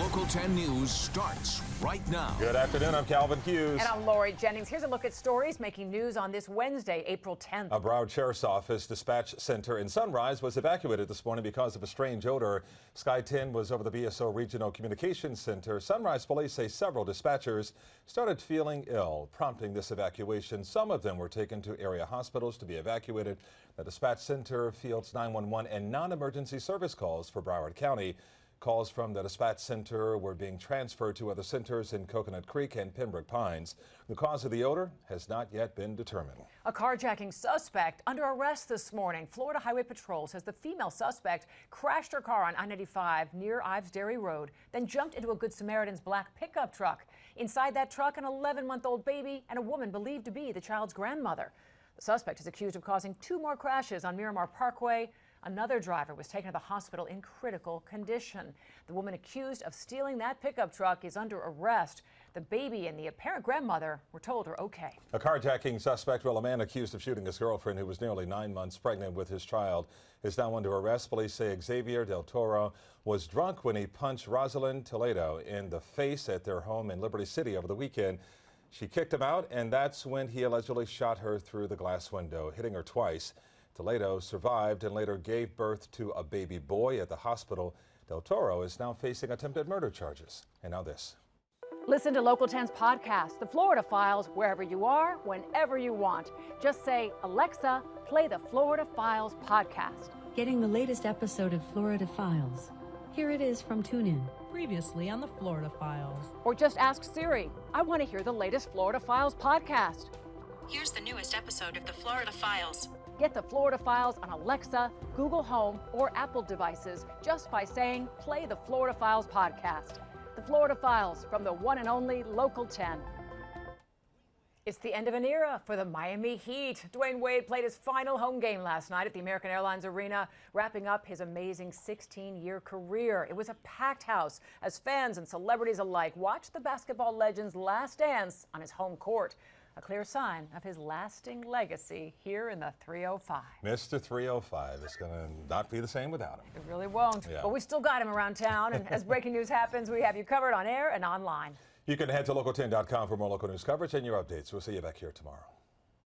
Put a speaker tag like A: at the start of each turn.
A: Local 10 News starts right now.
B: Good afternoon, I'm Calvin Hughes.
C: And I'm Lori Jennings. Here's a look at stories making news on this Wednesday, April 10th.
B: A Broward Sheriff's Office dispatch center in Sunrise was evacuated this morning because of a strange odor. Sky 10 was over the BSO Regional Communications Center. Sunrise police say several dispatchers started feeling ill, prompting this evacuation. Some of them were taken to area hospitals to be evacuated. The dispatch center fields 911 and non-emergency service calls for Broward County. Calls from the dispatch center were being transferred to other centers in Coconut Creek and Pembroke Pines. The cause of the odor has not yet been determined.
C: A carjacking suspect under arrest this morning. Florida Highway Patrol says the female suspect crashed her car on I-95 near Ives Dairy Road, then jumped into a Good Samaritan's black pickup truck. Inside that truck, an 11-month-old baby and a woman believed to be the child's grandmother. The suspect is accused of causing 2 more crashes on Miramar Parkway. Another driver was taken to the hospital in critical condition. The woman accused of stealing that pickup truck is under arrest. The baby and the apparent grandmother were told are okay.
B: A carjacking suspect, a man accused of shooting his girlfriend who was nearly 9 months pregnant with his child, is now under arrest. Police say Xavier Del Toro was drunk when he punched Rosalind Toledo in the face at their home in Liberty City over the weekend. She kicked him out, and that's when he allegedly shot her through the glass window, hitting her twice. Toledo survived and later gave birth to a baby boy at the hospital. Del Toro is now facing attempted murder charges. And now this.
C: Listen to Local 10's podcast, The Florida Files, wherever you are, whenever you want. Just say, Alexa, play the Florida Files podcast.
D: Getting the latest episode of Florida Files. Here it is from TuneIn.
E: Previously on the Florida Files.
C: Or just ask Siri, I want to hear the latest Florida Files podcast.
F: Here's the newest episode of the Florida Files.
C: Get the Florida Files on Alexa, Google Home, or Apple devices just by saying, play the Florida Files podcast. The Florida Files from the one and only Local 10. It's the end of an era for the Miami Heat. Dwayne Wade played his final home game last night at the American Airlines Arena, wrapping up his amazing 16-year career. It was a packed house as fans and celebrities alike watched the basketball legend's last dance on his home court. A clear sign of his lasting legacy here in the 305.
B: Mr. 305 is going to not be the same without him.
C: It really won't.
B: Yeah.
C: But we still got him around town, and as breaking news happens, we have you covered on air and online.
B: You can head to local10.com for more local news coverage and your updates. We'll see you back here tomorrow.